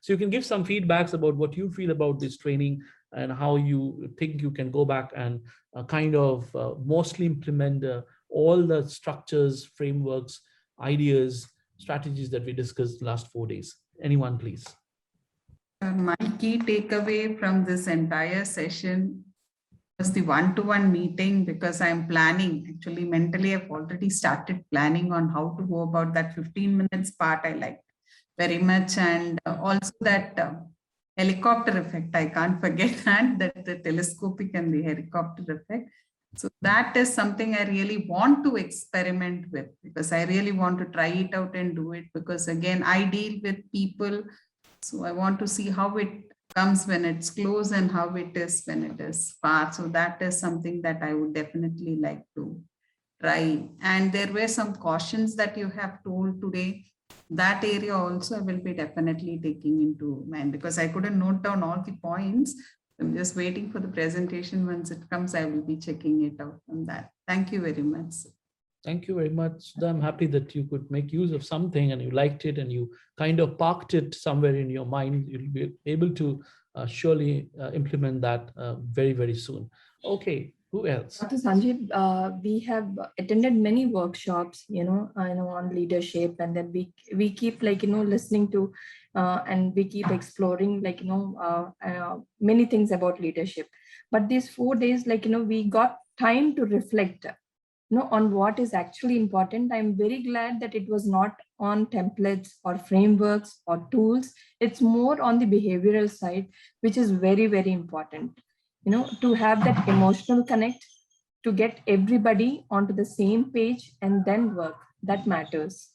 So you can give some feedbacks about what you feel about this training and how you think you can go back and kind of mostly implement all the structures, frameworks, ideas, strategies that we discussed last 4 days. Anyone, please. My key takeaway from this entire session was the one-to-one meeting, because I'm planning, actually mentally, I've already started planning on how to go about that 15 minutes part. I liked very much. And also that helicopter effect, I can't forget that the telescopic and the helicopter effect. So that is something I really want to experiment with, because I really want to try it out and do it, because again, I deal with people. So I want to see how it comes when it's close and how it is when it is far. So that is something that I would definitely like to try. And there were some cautions that you have told today. That area also I will be definitely taking into mind, because I couldn't note down all the points. I'm just waiting for the presentation. Once it comes, I will be checking it out on that. Thank you very much. Thank you very much. I'm happy that you could make use of something and you liked it and you kind of parked it somewhere in your mind. You'll be able to surely implement that very, very soon. Okay, who else? Dr. Sanjib, we have attended many workshops, on leadership, and then we keep listening to and we keep exploring many things about leadership. But these 4 days, we got time to reflect on what is actually important. I'm very glad that it was not on templates or frameworks or tools. It's more on the behavioral side, which is very, very important. To have that emotional connect, to get everybody onto the same page and then work, that matters.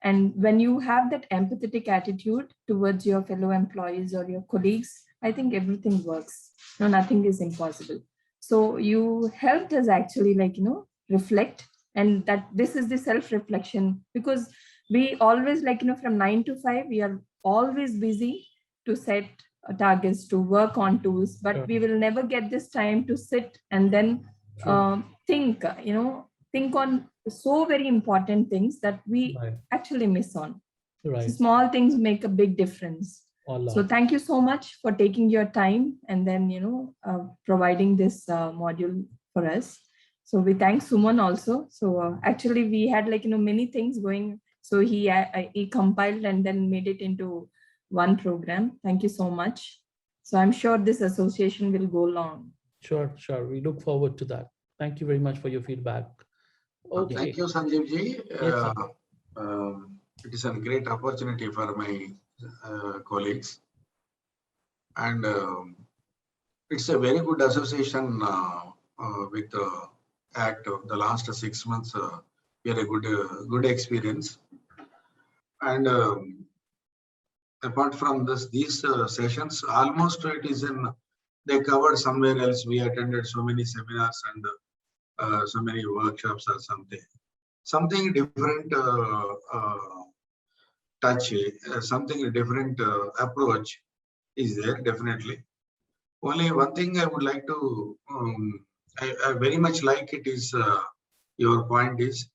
And when you have that empathetic attitude towards your fellow employees or your colleagues, I think everything works. Nothing is impossible. So you helped us actually reflect, and that this is the self-reflection, because we always from 9 to 5, we are always busy to set targets, to work on tools, but sure, we will never get this time to sit and then think on so very important things that we actually miss on. So small things make a big difference. So thank you so much for taking your time and then providing this module for us. So we thank Suman also. So actually we had many things going. So he compiled and then made it into one program. Thank you so much. So I'm sure this association will go long. Sure. We look forward to that. Thank you very much for your feedback. Okay. Thank you, Sanjib ji. Yes, it is a great opportunity for my colleagues. And it's a very good association with the ACT. The last 6 months, we had a good experience. And apart from these sessions, almost it is they covered somewhere else. We attended so many seminars and so many workshops or something different touch, something different approach is there definitely. Only one thing I would like to, I very much like it is your point is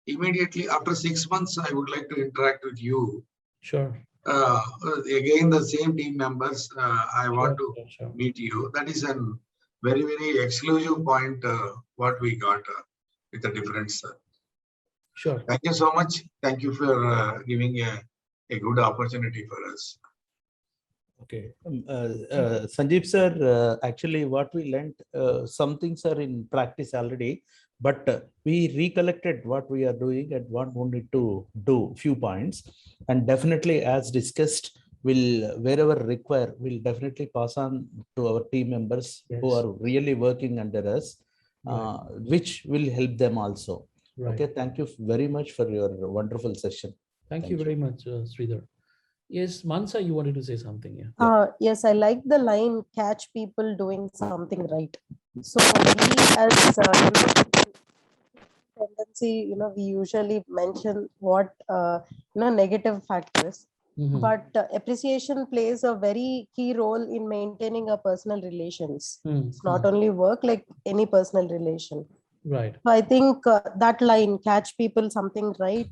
immediately after 6 months, I would like to interact with you. Sure. Again, the same team members, I want to meet you. That is a very, very exclusive point what we got with the difference. Sure. Thank you so much. Thank you for giving a good opportunity for us. Okay. Sanjeev sir, actually what we learned, some things are in practice already, but we recollected what we are doing and what we need to do, few points. And definitely as discussed, we'll wherever required, we'll definitely pass on to our team members who are really working under us, which will help them also. Okay, thank you very much for your wonderful session. Thank you very much, Sridhar. Yes, Mansa, you wanted to say something. Yes, I like the line, catch people doing something right. So we as tendency, we usually mention what negative factors, but appreciation plays a very key role in maintaining our personal relations. It's not only work, like any personal relation. Right. So I think that line, catch people something right,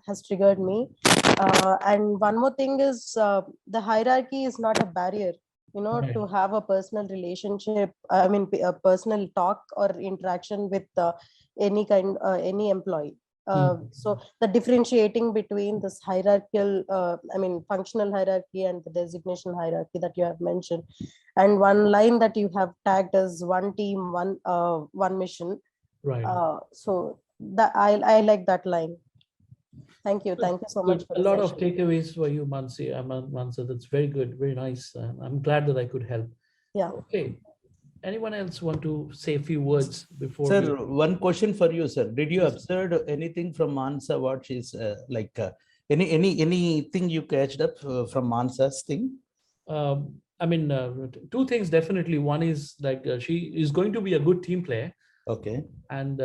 has triggered me. And one more thing is the hierarchy is not a barrier, Right. to have a personal relationship, I mean, a personal talk or interaction with any employee. So the differentiating between this hierarchical, I mean, functional hierarchy and the designation hierarchy that you have mentioned, and one line that you have tagged as one team, one mission. Right. So that I like that line. Thank you so much for a the lot session. of takeaways for you, Mansa. That's very good, very nice. I'm glad that I could help. Yeah. Okay. Anyone else want to say a few words before Sir, we... one question for you, sir. Did you Yes. observe anything from Mansa? What she's anything you catched up from Mansa's thing? I mean, two things definitely. One is like she is going to be a good team player. Okay. And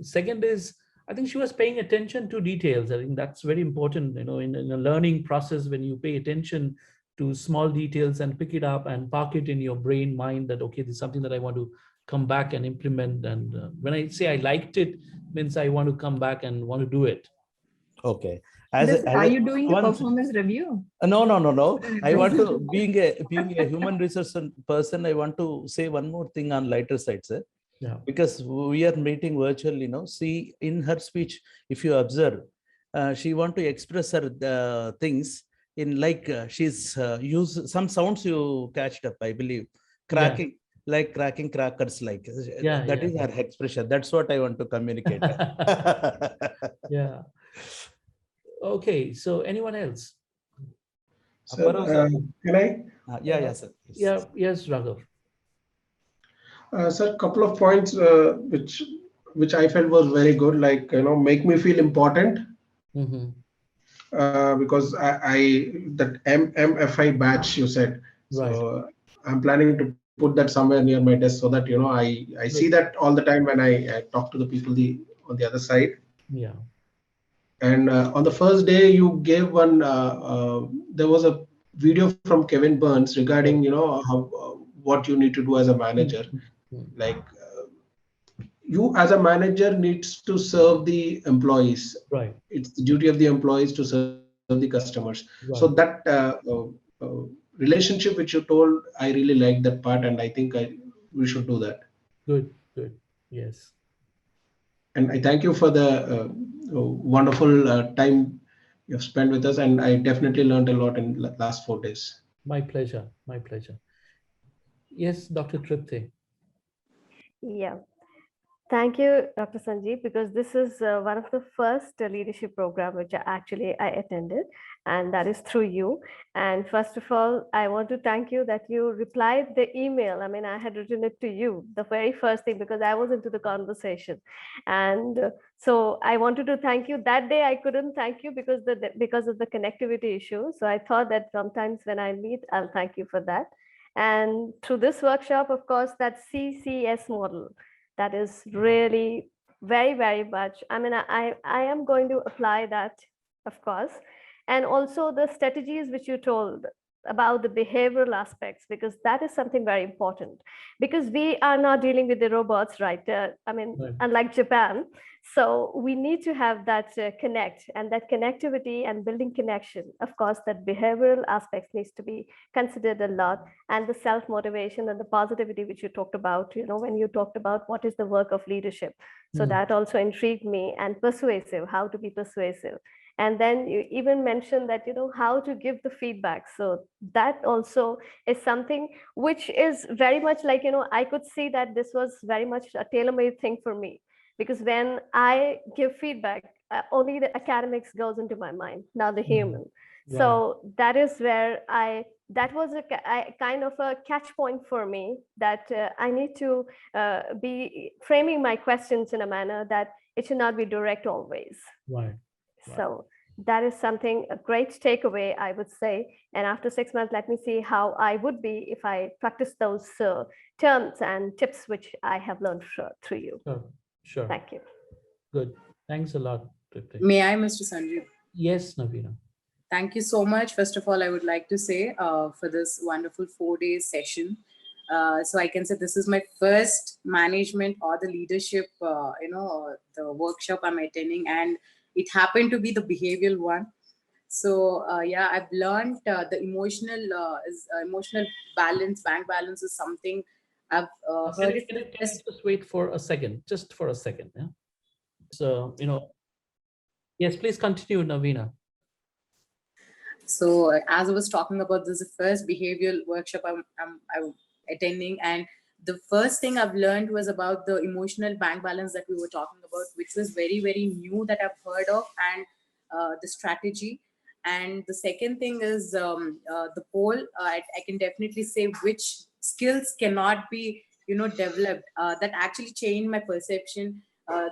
second is, I think she was paying attention to details. I think that's very important, in a learning process, when you pay attention to small details and pick it up and park it in your brain, mind, that, okay, this is something that I want to come back and implement. And when I say I liked it, means I want to come back and want to do it. Okay. Are you doing a performance review? No. I want to, being a human resource person, I want to say one more thing on lighter side, sir. Yeah. Because we are meeting virtually, see, in her speech, if you observe, she want to express her things in like she's use some sounds you catched up, I believe, cracking, like cracking crackers, like that is her expression. That's what I want to communicate. Yeah. Okay, so anyone else? Sir, can I? Yeah, sir. Yeah, yes, Raghav. Sir, couple of points which I felt was very good, like, make me feel important. Because I that MFI badge you said, so I'm planning to put that somewhere near my desk so that I see that all the time when I talk to the people on the other side. Yeah. And on the first day you gave one, there was a video from Kevin Burns regarding how what you need to do as a manager. Like you as a manager needs to serve the employees. Right. It's the duty of the employees to serve the customers. Right. So that relationship which you told, I really like that part, and I think we should do that. Good. Yes. And I thank you for the wonderful time you've spent with us, and I definitely learned a lot in the last 4 days. My pleasure. Yes, Dr. Tripti. Yeah. Thank you, Dr. Sanjib, because this is one of the first leadership program which I attended, and that is through you. And first of all, I want to thank you that you replied the email. I mean, I had written it to you, the very first thing, because I was into the conversation. And so I wanted to thank you. That day I couldn't thank you because of the connectivity issue. So I thought that sometimes when I meet, I'll thank you for that. And through this workshop, of course, that CCS model, that is really very, very much. I mean, I am going to apply that, of course. And also the strategies which you told about the behavioral aspects, because that is something very important, because we are not dealing with the robots, right? Unlike Japan. So we need to have that connect, and that connectivity and building connection. Of course, that behavioral aspects needs to be considered a lot, and the self-motivation and the positivity which you talked about, when you talked about what is the work of leadership. So that also intrigued me, and persuasive, how to be persuasive. And then you even mentioned that, how to give the feedback. So that also is something which is very much like, I could see that this was very much a tailor-made thing for me. Because when I give feedback, only the academics goes into my mind, not the human. Right. So that is where that was a kind of a catch point for me, that I need to be framing my questions in a manner that it should not be direct always. Right. So that is something, a great takeaway, I would say. And after 6 months, let me see how I would be if I practice those terms and tips which I have learned through you. Sure. Thank you. Good. Thanks a lot. May I, Mr. Sanjib? Yes, Navina. Thank you so much. First of all, I would like to say for this wonderful 4-day session. So I can say this is my first management or the leadership, the workshop I'm attending, and it happened to be the behavioral one. So yeah, I've learned the emotional balance, bank balance is something I've heard it. Can you just wait for a second, just for a second? Yeah. So, yes, please continue, Navina. So as I was talking about, this is the first behavioral workshop I'm attending, and the first thing I've learned was about the emotional bank balance that we were talking about, which was very, very new that I've heard of, and the strategy. And the second thing is the poll. I can definitely say which skills cannot be, developed. That actually changed my perception,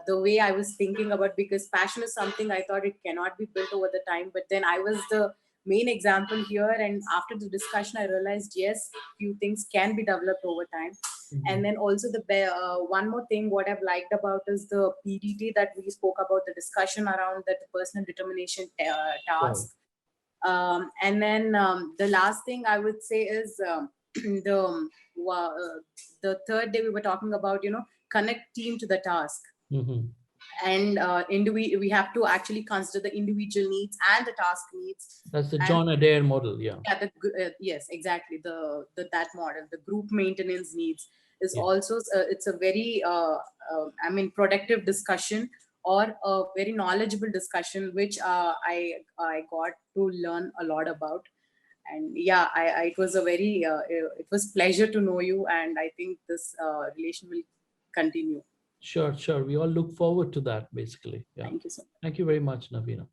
the way I was thinking about, because passion is something I thought it cannot be built over the time. But then I was the main example here, and after the discussion I realized, yes, few things can be developed over time. And then also one more thing what I've liked about is the PDT that we spoke about, the discussion around that personal determination task. And then the last thing I would say is the third day we were talking about, connect team to the task. And we have to actually consider the individual needs and the task needs. That's the John Adair model. Yeah. Yes, exactly. That model, the group maintenance needs, is also it's a very productive discussion, or a very knowledgeable discussion, which I got to learn a lot about. And yeah, it was a very it was pleasure to know you, and I think this relation will continue. Sure. We all look forward to that, basically. Yeah. Thank you so much. Thank you very much, Navina.